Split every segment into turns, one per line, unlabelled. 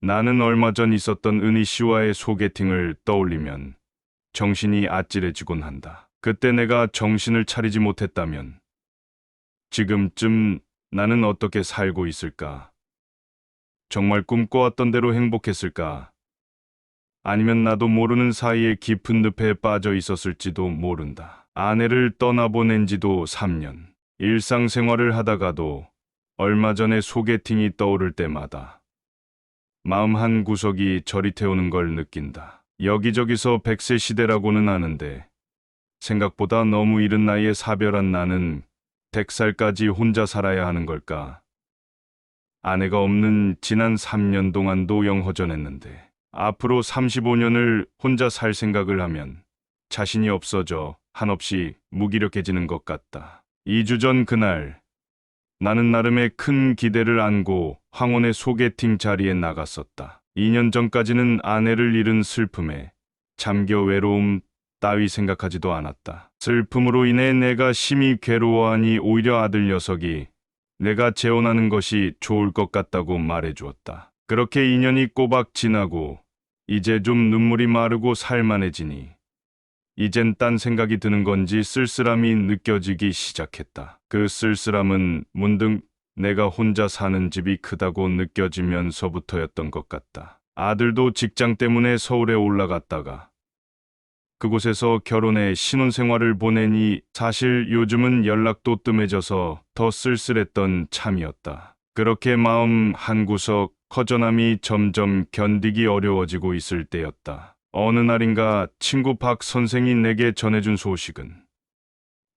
나는 얼마 전 있었던 은희 씨와의 소개팅을 떠올리면 정신이 아찔해지곤 한다. 그때 내가 정신을 차리지 못했다면 지금쯤 나는 어떻게 살고 있을까? 정말 꿈꿔왔던 대로 행복했을까? 아니면 나도 모르는 사이에 깊은 늪에 빠져 있었을지도 모른다. 아내를 떠나보낸 지도 3년. 일상생활을 하다가도 얼마 전에 소개팅이 떠오를 때마다 마음 한 구석이 저리 태우는 걸 느낀다. 여기저기서 100세 시대라고는 하는데 생각보다 너무 이른 나이에 사별한 나는 100살까지 혼자 살아야 하는 걸까? 아내가 없는 지난 3년 동안도 영 허전했는데 앞으로 35년을 혼자 살 생각을 하면 자신이 없어져 한없이 무기력해지는 것 같다. 2주 전 그날 나는 나름의 큰 기대를 안고 황혼의 소개팅 자리에 나갔었다. 2년 전까지는 아내를 잃은 슬픔에 잠겨 외로움 따위 생각하지도 않았다. 슬픔으로 인해 내가 심히 괴로워하니 오히려 아들 녀석이 내가 재혼하는 것이 좋을 것 같다고 말해주었다. 그렇게 2년이 꼬박 지나고 이제 좀 눈물이 마르고 살만해지니 이젠 딴 생각이 드는 건지 쓸쓸함이 느껴지기 시작했다. 그 쓸쓸함은 문득 내가 혼자 사는 집이 크다고 느껴지면서부터였던 것 같다. 아들도 직장 때문에 서울에 올라갔다가 그곳에서 결혼해 신혼생활을 보내니 사실 요즘은 연락도 뜸해져서 더 쓸쓸했던 참이었다. 그렇게 마음 한구석 허전함이 점점 견디기 어려워지고 있을 때였다. 어느 날인가 친구 박 선생이 내게 전해준 소식은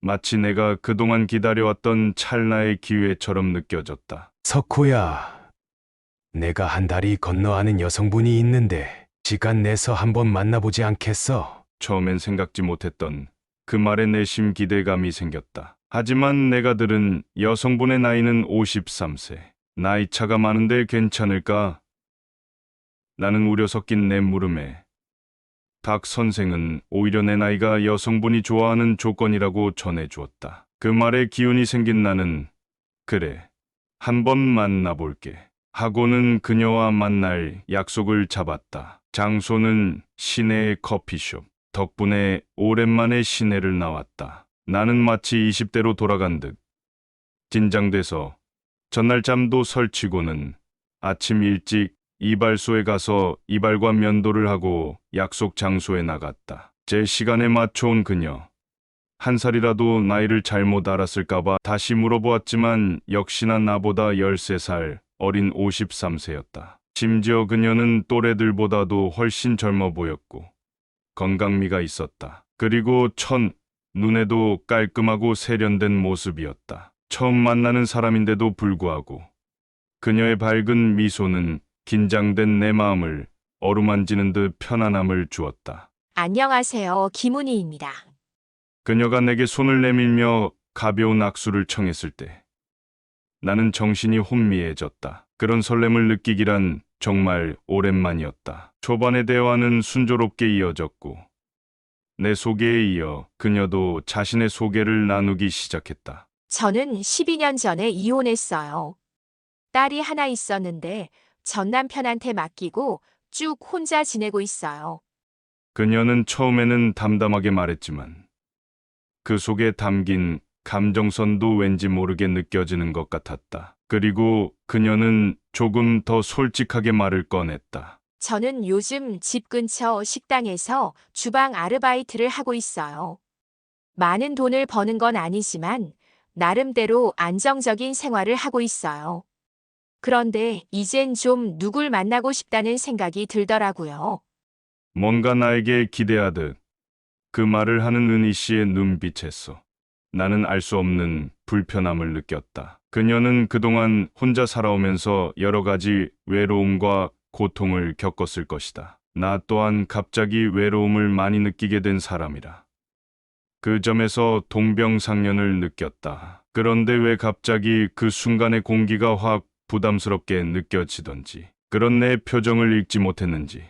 마치 내가 그동안 기다려왔던 찰나의 기회처럼 느껴졌다.
석호야, 내가 한 다리 건너 아는 여성분이 있는데 시간 내서 한번 만나보지 않겠어?
처음엔 생각지 못했던 그 말에 내심 기대감이 생겼다. 하지만 내가 들은 여성분의 나이는 53세. 나이차가 많은데 괜찮을까? 나는 우려 섞인 내 물음에 박 선생은 오히려 내 나이가 여성분이 좋아하는 조건이라고 전해주었다. 그 말에 기운이 생긴 나는 그래, 한번 만나볼게 하고는 그녀와 만날 약속을 잡았다. 장소는 시내의 커피숍. 덕분에 오랜만에 시내를 나왔다. 나는 마치 20대로 돌아간 듯 긴장돼서 전날 잠도 설치고는 아침 일찍 이발소에 가서 이발과 면도를 하고 약속 장소에 나갔다. 제 시간에 맞춰온 그녀. 한 살이라도 나이를 잘못 알았을까봐 다시 물어보았지만 역시나 나보다 13살 어린 53세였다. 심지어 그녀는 또래들보다도 훨씬 젊어 보였고 건강미가 있었다. 그리고 눈에도 깔끔하고 세련된 모습이었다. 처음 만나는 사람인데도 불구하고 그녀의 밝은 미소는 긴장된 내 마음을 어루만지는 듯 편안함을 주었다.
안녕하세요. 김은희입니다.
그녀가 내게 손을 내밀며 가벼운 악수를 청했을 때 나는 정신이 혼미해졌다. 그런 설렘을 느끼기란 정말 오랜만이었다. 초반의 대화는 순조롭게 이어졌고 내 소개에 이어 그녀도 자신의 소개를 나누기 시작했다.
저는 12년 전에 이혼했어요. 딸이 하나 있었는데 전 남편한테 맡기고 쭉 혼자 지내고 있어요.
그녀는 처음에는 담담하게 말했지만 그 속에 담긴 감정선도 왠지 모르게 느껴지는 것 같았다. 그리고 그녀는 조금 더 솔직하게 말을 꺼냈다.
저는 요즘 집 근처 식당에서 주방 아르바이트를 하고 있어요. 많은 돈을 버는 건 아니지만 나름대로 안정적인 생활을 하고 있어요. 그런데 이젠 좀 누굴 만나고 싶다는 생각이 들더라고요.
뭔가 나에게 기대하듯 그 말을 하는 은희 씨의 눈빛에서 나는 알 수 없는 불편함을 느꼈다. 그녀는 그동안 혼자 살아오면서 여러 가지 외로움과 고통을 겪었을 것이다. 나 또한 갑자기 외로움을 많이 느끼게 된 사람이라. 그 점에서 동병상련을 느꼈다. 그런데 왜 갑자기 그 순간의 공기가 확 부담스럽게 느껴지던지, 그런 내 표정을 읽지 못했는지,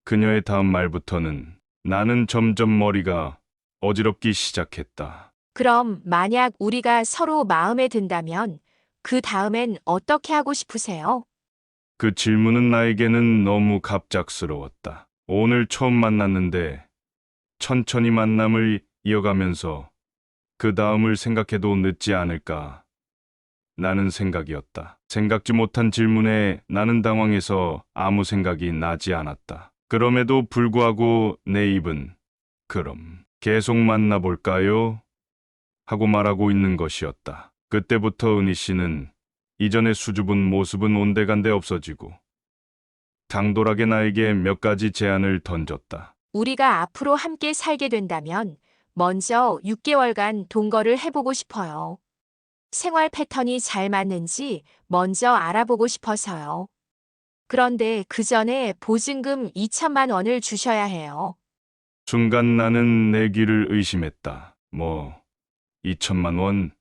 그녀의 다음 말부터는 나는 점점 머리가 어지럽기 시작했다.
그럼 만약 우리가 서로 마음에 든다면 그 다음엔 어떻게 하고 싶으세요?
그 질문은 나에게는 너무 갑작스러웠다. 오늘 처음 만났는데 천천히 만남을 이어가면서 그 다음을 생각해도 늦지 않을까? 나는 생각이었다. 생각지 못한 질문에 나는 당황해서 아무 생각이 나지 않았다. 그럼에도 불구하고 내 입은 그럼 계속 만나볼까요? 하고 말하고 있는 것이었다. 그때부터 은희 씨는 이전의 수줍은 모습은 온데간데 없어지고 당돌하게 나에게 몇 가지 제안을 던졌다.
우리가 앞으로 함께 살게 된다면 먼저 6개월간 동거를 해보고 싶어요. 생활 패턴이 잘 맞는지 먼저 알아보고 싶어서요. 그런데 그 전에 보증금 2천만 원을 주셔야 해요.
순간 나는 내 귀를 의심했다. 2천만 원?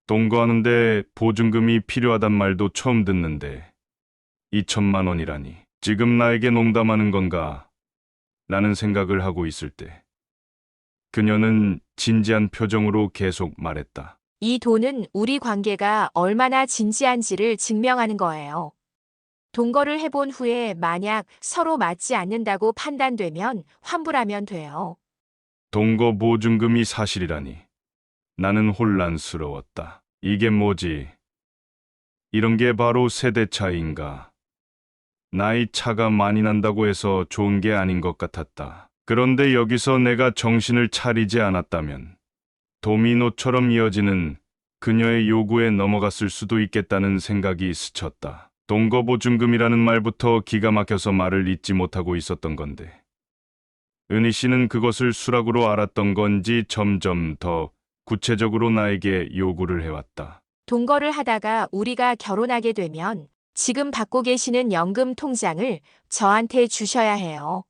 동거하는데 보증금이 필요하단 말도 처음 듣는데 2천만 원이라니. 지금 나에게 농담하는 건가? 라는 생각을 하고 있을 때 그녀는 진지한 표정으로 계속 말했다.
이 돈은 우리 관계가 얼마나 진지한지를 증명하는 거예요. 동거를 해본 후에 만약 서로 맞지 않는다고 판단되면 환불하면 돼요.
동거 보증금이 사실이라니. 나는 혼란스러웠다. 이게 뭐지? 이런 게 바로 세대 차이인가? 나이 차가 많이 난다고 해서 좋은 게 아닌 것 같았다. 그런데 여기서 내가 정신을 차리지 않았다면 도미노처럼 이어지는 그녀의 요구에 넘어갔을 수도 있겠다는 생각이 스쳤다. 동거보증금이라는 말부터 기가 막혀서 말을 잇지 못하고 있었던 건데 은희 씨는 그것을 수락으로 알았던 건지 점점 더 구체적으로 나에게 요구를 해왔다.
동거를 하다가 우리가 결혼하게 되면 지금 받고 계시는 연금 통장을 저한테 주셔야 해요.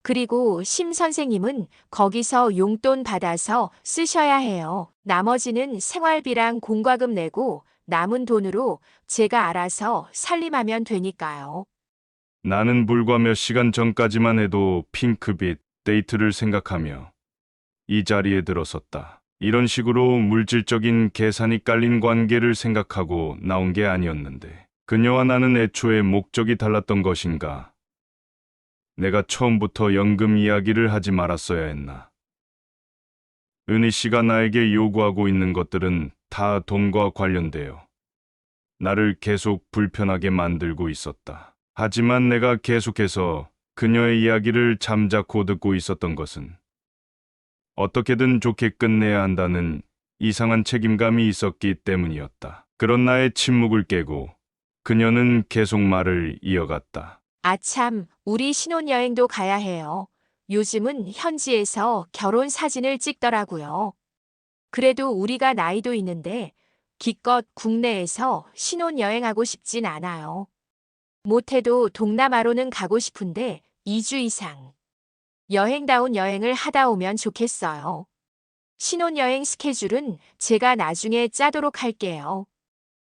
그리고 심 선생님은 거기서 용돈 받아서 쓰셔야 해요. 나머지는 생활비랑 공과금 내고 남은 돈으로 제가 알아서 살림하면 되니까요.
나는 불과 몇 시간 전까지만 해도 핑크빛 데이트를 생각하며 이 자리에 들어섰다. 이런 식으로 물질적인 계산이 깔린 관계를 생각하고 나온 게 아니었는데 그녀와 나는 애초에 목적이 달랐던 것인가? 내가 처음부터 연금 이야기를 하지 말았어야 했나? 은희 씨가 나에게 요구하고 있는 것들은 다 돈과 관련되어 나를 계속 불편하게 만들고 있었다. 하지만 내가 계속해서 그녀의 이야기를 잠자코 듣고 있었던 것은 어떻게든 좋게 끝내야 한다는 이상한 책임감이 있었기 때문이었다. 그런 나의 침묵을 깨고 그녀는 계속 말을 이어갔다.
아참, 우리 신혼여행도 가야 해요. 요즘은 현지에서 결혼 사진을 찍더라고요. 그래도 우리가 나이도 있는데 기껏 국내에서 신혼여행하고 싶진 않아요. 못해도 동남아로는 가고 싶은데 2주 이상. 여행다운 여행을 하다 오면 좋겠어요. 신혼여행 스케줄은 제가 나중에 짜도록 할게요.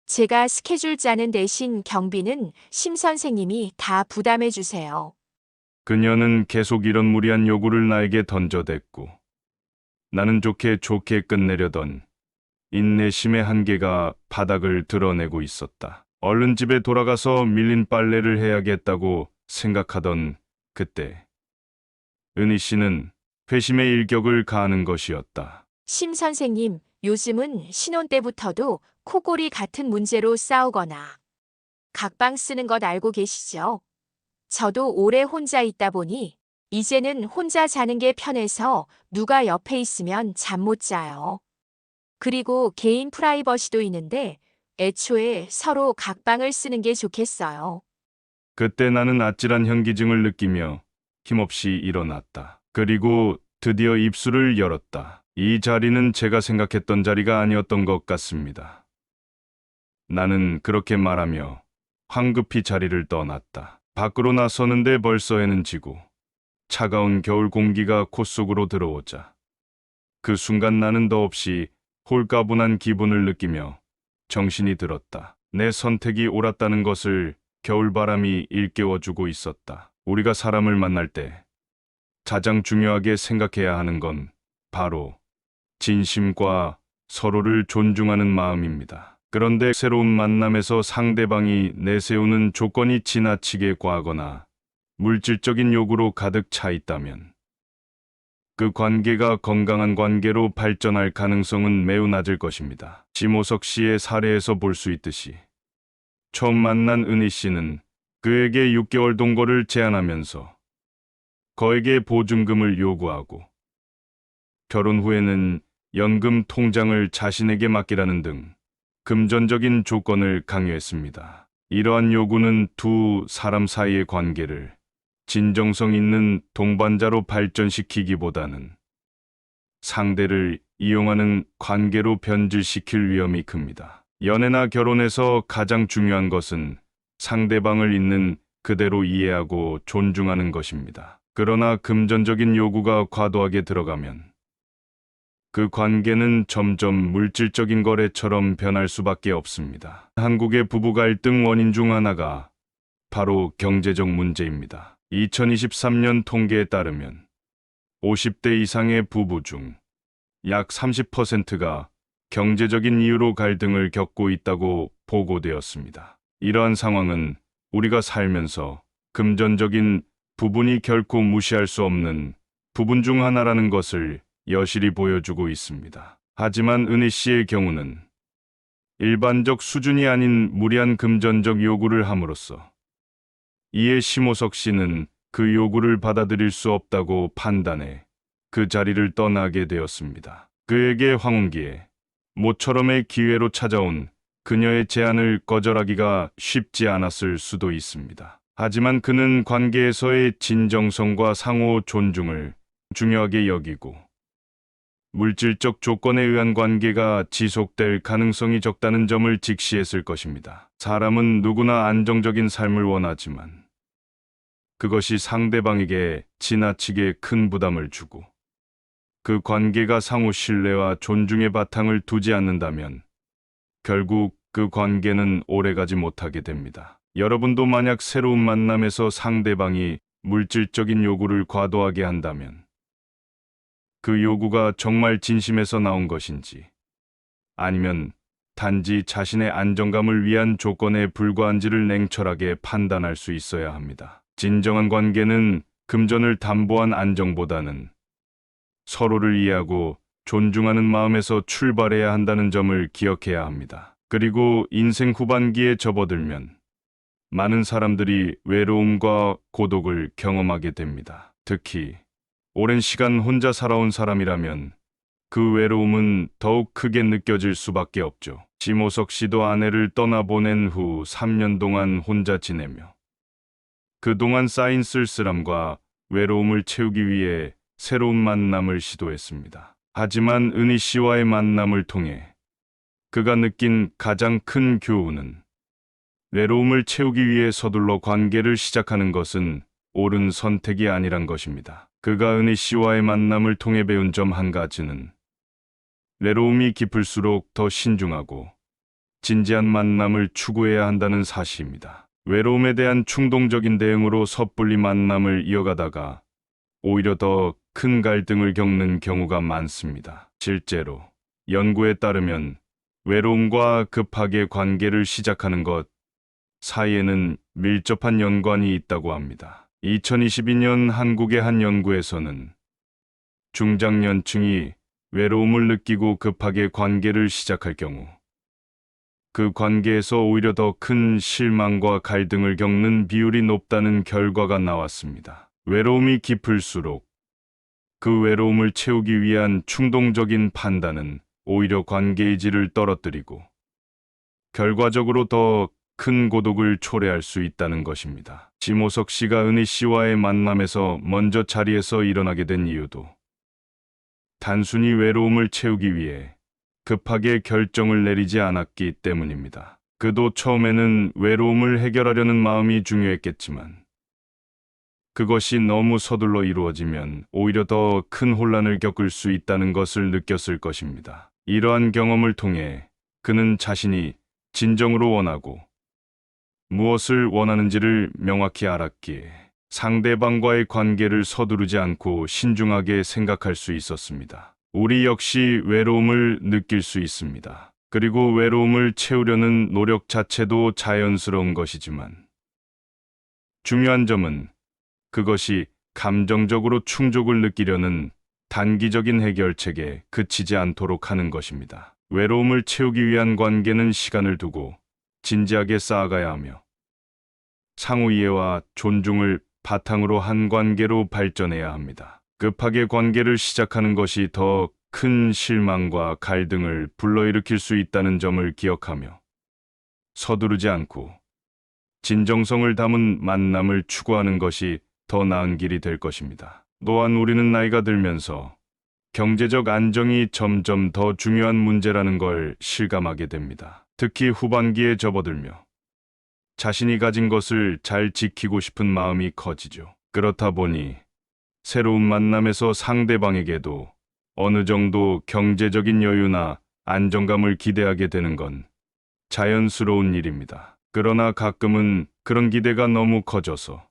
제가 스케줄 짜는 대신 경비는 심 선생님이 다 부담해 주세요.
그녀는 계속 이런 무리한 요구를 나에게 던져댔고 나는 좋게 끝내려던 인내심의 한계가 바닥을 드러내고 있었다. 얼른 집에 돌아가서 밀린 빨래를 해야겠다고 생각하던 그때 은희 씨는 회심의 일격을 가하는 것이었다.
심 선생님, 요즘은 신혼 때부터도 코골이 같은 문제로 싸우거나 각방 쓰는 것 알고 계시죠? 저도 오래 혼자 있다 보니 이제는 혼자 자는 게 편해서 누가 옆에 있으면 잠 못 자요. 그리고 개인 프라이버시도 있는데 애초에 서로 각방을 쓰는 게 좋겠어요.
그때 나는 아찔한 현기증을 느끼며 힘없이 일어났다. 그리고 드디어 입술을 열었다. 이 자리는 제가 생각했던 자리가 아니었던 것 같습니다. 나는 그렇게 말하며 황급히 자리를 떠났다. 밖으로 나서는데 벌써 해는 지고 차가운 겨울 공기가 콧속으로 들어오자 그 순간 나는 더없이 홀가분한 기분을 느끼며 정신이 들었다. 내 선택이 옳았다는 것을 겨울바람이 일깨워주고 있었다. 우리가 사람을 만날 때 가장 중요하게 생각해야 하는 건 바로 진심과 서로를 존중하는 마음입니다. 그런데 새로운 만남에서 상대방이 내세우는 조건이 지나치게 과하거나 물질적인 요구로 가득 차 있다면 그 관계가 건강한 관계로 발전할 가능성은 매우 낮을 것입니다. 지모석 씨의 사례에서 볼 수 있듯이 처음 만난 은희 씨는 그에게 6개월 동거를 제안하면서 거액의 보증금을 요구하고 결혼 후에는 연금 통장을 자신에게 맡기라는 등 금전적인 조건을 강요했습니다. 이러한 요구는 두 사람 사이의 관계를 진정성 있는 동반자로 발전시키기보다는 상대를 이용하는 관계로 변질시킬 위험이 큽니다. 연애나 결혼에서 가장 중요한 것은 상대방을 있는 그대로 이해하고 존중하는 것입니다. 그러나 금전적인 요구가 과도하게 들어가면 그 관계는 점점 물질적인 거래처럼 변할 수밖에 없습니다. 한국의 부부 갈등 원인 중 하나가 바로 경제적 문제입니다. 2023년 통계에 따르면 50대 이상의 부부 중 약 30%가 경제적인 이유로 갈등을 겪고 있다고 보고되었습니다. 이러한 상황은 우리가 살면서 금전적인 부분이 결코 무시할 수 없는 부분 중 하나라는 것을 여실히 보여주고 있습니다. 하지만 은희 씨의 경우는 일반적 수준이 아닌 무리한 금전적 요구를 함으로써 이에 심호석 씨는 그 요구를 받아들일 수 없다고 판단해 그 자리를 떠나게 되었습니다. 그에게 황혼기에 모처럼의 기회로 찾아온 그녀의 제안을 거절하기가 쉽지 않았을 수도 있습니다. 하지만 그는 관계에서의 진정성과 상호 존중을 중요하게 여기고 물질적 조건에 의한 관계가 지속될 가능성이 적다는 점을 직시했을 것입니다. 사람은 누구나 안정적인 삶을 원하지만 그것이 상대방에게 지나치게 큰 부담을 주고 그 관계가 상호 신뢰와 존중의 바탕을 두지 않는다면 결국 그 관계는 오래가지 못하게 됩니다. 여러분도 만약 새로운 만남에서 상대방이 물질적인 요구를 과도하게 한다면 그 요구가 정말 진심에서 나온 것인지 아니면 단지 자신의 안정감을 위한 조건에 불과한지를 냉철하게 판단할 수 있어야 합니다. 진정한 관계는 금전을 담보한 안정보다는 서로를 이해하고 존중하는 마음에서 출발해야 한다는 점을 기억해야 합니다. 그리고 인생 후반기에 접어들면 많은 사람들이 외로움과 고독을 경험하게 됩니다. 특히 오랜 시간 혼자 살아온 사람이라면 그 외로움은 더욱 크게 느껴질 수밖에 없죠. 지모석 씨도 아내를 떠나보낸 후 3년 동안 혼자 지내며 그동안 쌓인 쓸쓸함과 외로움을 채우기 위해 새로운 만남을 시도했습니다. 하지만 은희 씨와의 만남을 통해 그가 느낀 가장 큰 교훈은 외로움을 채우기 위해 서둘러 관계를 시작하는 것은 옳은 선택이 아니란 것입니다. 그가 은희 씨와의 만남을 통해 배운 점 한 가지는 외로움이 깊을수록 더 신중하고 진지한 만남을 추구해야 한다는 사실입니다. 외로움에 대한 충동적인 대응으로 섣불리 만남을 이어가다가 오히려 더 큰 갈등을 겪는 경우가 많습니다. 실제로 연구에 따르면 외로움과 급하게 관계를 시작하는 것 사이에는 밀접한 연관이 있다고 합니다. 2022년 한국의 한 연구에서는 중장년층이 외로움을 느끼고 급하게 관계를 시작할 경우 그 관계에서 오히려 더 큰 실망과 갈등을 겪는 비율이 높다는 결과가 나왔습니다. 외로움이 깊을수록 그 외로움을 채우기 위한 충동적인 판단은 오히려 관계의 질을 떨어뜨리고 결과적으로 더 큰 고독을 초래할 수 있다는 것입니다. 지모석 씨가 은희 씨와의 만남에서 먼저 자리에서 일어나게 된 이유도 단순히 외로움을 채우기 위해 급하게 결정을 내리지 않았기 때문입니다. 그도 처음에는 외로움을 해결하려는 마음이 중요했겠지만 그것이 너무 서둘러 이루어지면 오히려 더 큰 혼란을 겪을 수 있다는 것을 느꼈을 것입니다. 이러한 경험을 통해 그는 자신이 진정으로 원하고 무엇을 원하는지를 명확히 알았기에 상대방과의 관계를 서두르지 않고 신중하게 생각할 수 있었습니다. 우리 역시 외로움을 느낄 수 있습니다. 그리고 외로움을 채우려는 노력 자체도 자연스러운 것이지만 중요한 점은 그것이 감정적으로 충족을 느끼려는 단기적인 해결책에 그치지 않도록 하는 것입니다. 외로움을 채우기 위한 관계는 시간을 두고 진지하게 쌓아가야 하며 상호 이해와 존중을 바탕으로 한 관계로 발전해야 합니다. 급하게 관계를 시작하는 것이 더 큰 실망과 갈등을 불러일으킬 수 있다는 점을 기억하며 서두르지 않고 진정성을 담은 만남을 추구하는 것이 더 나은 길이 될 것입니다. 또한 우리는 나이가 들면서 경제적 안정이 점점 더 중요한 문제라는 걸 실감하게 됩니다. 특히 후반기에 접어들며 자신이 가진 것을 잘 지키고 싶은 마음이 커지죠. 그렇다 보니 새로운 만남에서 상대방에게도 어느 정도 경제적인 여유나 안정감을 기대하게 되는 건 자연스러운 일입니다. 그러나 가끔은 그런 기대가 너무 커져서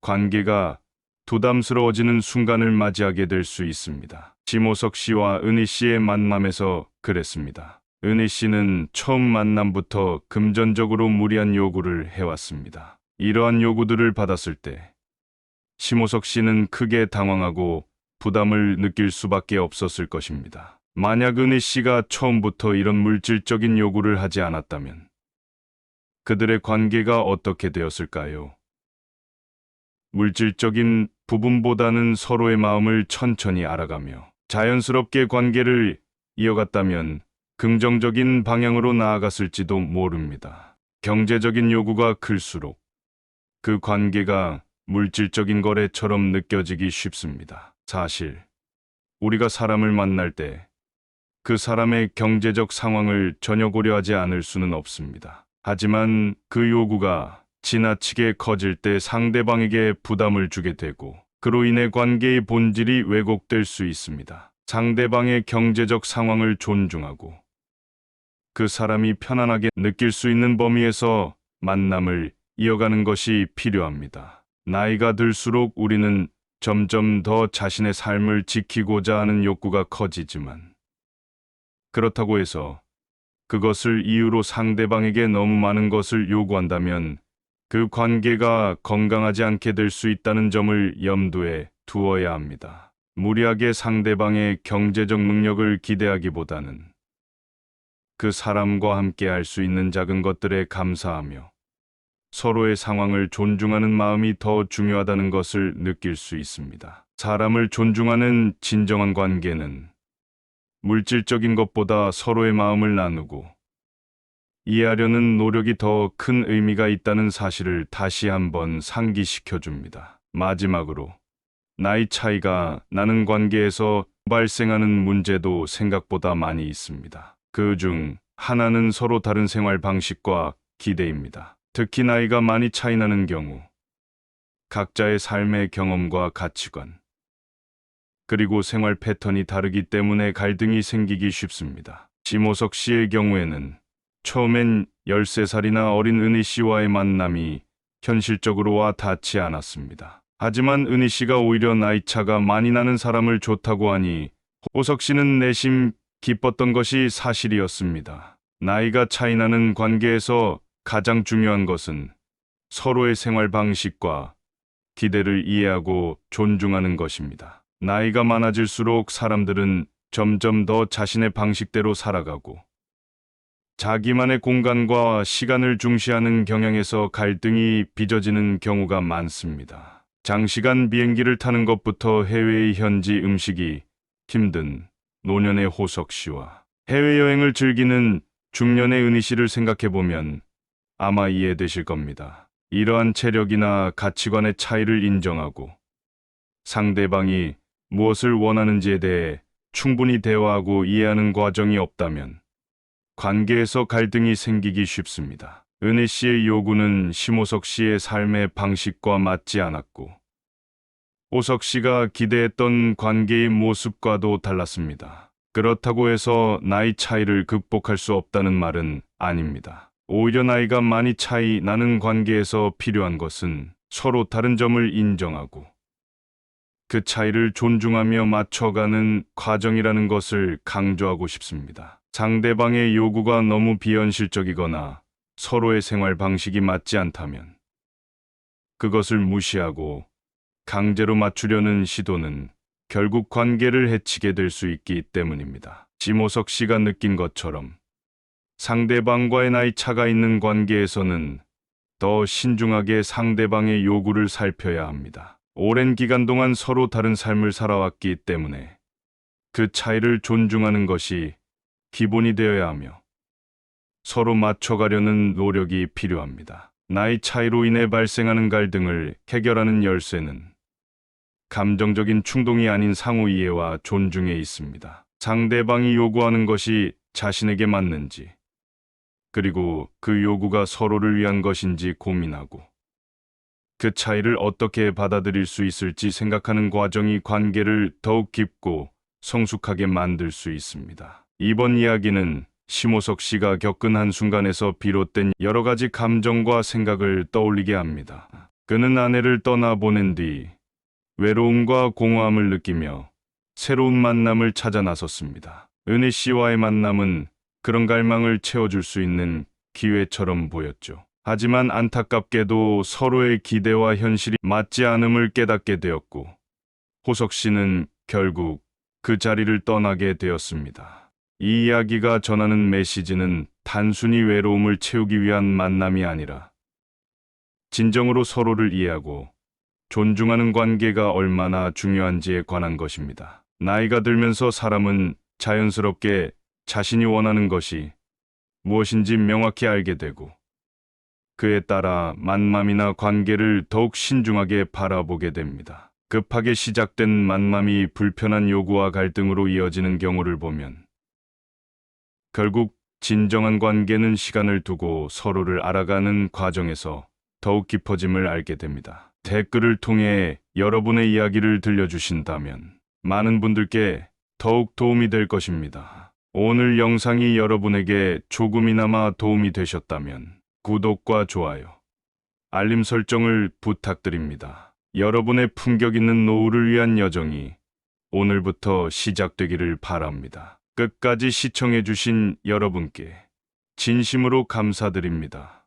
관계가 부담스러워지는 순간을 맞이하게 될 수 있습니다. 심호석 씨와 은희 씨의 만남에서 그랬습니다. 은희 씨는 처음 만남부터 금전적으로 무리한 요구를 해왔습니다. 이러한 요구들을 받았을 때 심호석 씨는 크게 당황하고 부담을 느낄 수밖에 없었을 것입니다. 만약 은희 씨가 처음부터 이런 물질적인 요구를 하지 않았다면 그들의 관계가 어떻게 되었을까요? 물질적인 부분보다는 서로의 마음을 천천히 알아가며 자연스럽게 관계를 이어갔다면 긍정적인 방향으로 나아갔을지도 모릅니다. 경제적인 요구가 클수록 그 관계가 물질적인 거래처럼 느껴지기 쉽습니다. 사실 우리가 사람을 만날 때 그 사람의 경제적 상황을 전혀 고려하지 않을 수는 없습니다. 하지만 그 요구가 지나치게 커질 때 상대방에게 부담을 주게 되고 그로 인해 관계의 본질이 왜곡될 수 있습니다. 상대방의 경제적 상황을 존중하고 그 사람이 편안하게 느낄 수 있는 범위에서 만남을 이어가는 것이 필요합니다. 나이가 들수록 우리는 점점 더 자신의 삶을 지키고자 하는 욕구가 커지지만 그렇다고 해서 그것을 이유로 상대방에게 너무 많은 것을 요구한다면 그 관계가 건강하지 않게 될 수 있다는 점을 염두에 두어야 합니다. 무리하게 상대방의 경제적 능력을 기대하기보다는 그 사람과 함께 할 수 있는 작은 것들에 감사하며 서로의 상황을 존중하는 마음이 더 중요하다는 것을 느낄 수 있습니다. 사람을 존중하는 진정한 관계는 물질적인 것보다 서로의 마음을 나누고 이해하려는 노력이 더 큰 의미가 있다는 사실을 다시 한번 상기시켜 줍니다. 마지막으로 나이 차이가 나는 관계에서 발생하는 문제도 생각보다 많이 있습니다. 그중 하나는 서로 다른 생활 방식과 기대입니다. 특히 나이가 많이 차이 나는 경우 각자의 삶의 경험과 가치관 그리고 생활 패턴이 다르기 때문에 갈등이 생기기 쉽습니다. 심호석 씨의 경우에는 처음엔 13살이나 어린 은희 씨와의 만남이 현실적으로 와 닿지 않았습니다. 하지만 은희 씨가 오히려 나이차가 많이 나는 사람을 좋다고 하니 호석 씨는 내심 기뻤던 것이 사실이었습니다. 나이가 차이 나는 관계에서 가장 중요한 것은 서로의 생활 방식과 기대를 이해하고 존중하는 것입니다. 나이가 많아질수록 사람들은 점점 더 자신의 방식대로 살아가고 자기만의 공간과 시간을 중시하는 경향에서 갈등이 빚어지는 경우가 많습니다. 장시간 비행기를 타는 것부터 해외의 현지 음식이 힘든 노년의 호석 씨와 해외여행을 즐기는 중년의 은희 씨를 생각해보면 아마 이해되실 겁니다. 이러한 체력이나 가치관의 차이를 인정하고 상대방이 무엇을 원하는지에 대해 충분히 대화하고 이해하는 과정이 없다면 관계에서 갈등이 생기기 쉽습니다. 은희 씨의 요구는 심호석 씨의 삶의 방식과 맞지 않았고 호석 씨가 기대했던 관계의 모습과도 달랐습니다. 그렇다고 해서 나이 차이를 극복할 수 없다는 말은 아닙니다. 오히려 나이가 많이 차이 나는 관계에서 필요한 것은 서로 다른 점을 인정하고 그 차이를 존중하며 맞춰가는 과정이라는 것을 강조하고 싶습니다. 상대방의 요구가 너무 비현실적이거나 서로의 생활 방식이 맞지 않다면 그것을 무시하고 강제로 맞추려는 시도는 결국 관계를 해치게 될 수 있기 때문입니다. 지모석 씨가 느낀 것처럼 상대방과의 나이 차가 있는 관계에서는 더 신중하게 상대방의 요구를 살펴야 합니다. 오랜 기간 동안 서로 다른 삶을 살아왔기 때문에 그 차이를 존중하는 것이 기본이 되어야 하며 서로 맞춰가려는 노력이 필요합니다. 나이 차이로 인해 발생하는 갈등을 해결하는 열쇠는 감정적인 충동이 아닌 상호 이해와 존중에 있습니다. 상대방이 요구하는 것이 자신에게 맞는지, 그리고 그 요구가 서로를 위한 것인지 고민하고 그 차이를 어떻게 받아들일 수 있을지 생각하는 과정이 관계를 더욱 깊고 성숙하게 만들 수 있습니다. 이번 이야기는 심호석 씨가 겪은 한순간에서 비롯된 여러 가지 감정과 생각을 떠올리게 합니다. 그는 아내를 떠나보낸 뒤 외로움과 공허함을 느끼며 새로운 만남을 찾아 나섰습니다. 은희 씨와의 만남은 그런 갈망을 채워줄 수 있는 기회처럼 보였죠. 하지만 안타깝게도 서로의 기대와 현실이 맞지 않음을 깨닫게 되었고, 호석 씨는 결국 그 자리를 떠나게 되었습니다. 이 이야기가 전하는 메시지는 단순히 외로움을 채우기 위한 만남이 아니라 진정으로 서로를 이해하고 존중하는 관계가 얼마나 중요한지에 관한 것입니다. 나이가 들면서 사람은 자연스럽게 자신이 원하는 것이 무엇인지 명확히 알게 되고 그에 따라 만남이나 관계를 더욱 신중하게 바라보게 됩니다. 급하게 시작된 만남이 불편한 요구와 갈등으로 이어지는 경우를 보면 결국 진정한 관계는 시간을 두고 서로를 알아가는 과정에서 더욱 깊어짐을 알게 됩니다. 댓글을 통해 여러분의 이야기를 들려주신다면 많은 분들께 더욱 도움이 될 것입니다. 오늘 영상이 여러분에게 조금이나마 도움이 되셨다면 구독과 좋아요, 알림 설정을 부탁드립니다. 여러분의 품격 있는 노후를 위한 여정이 오늘부터 시작되기를 바랍니다. 끝까지 시청해주신 여러분께 진심으로 감사드립니다.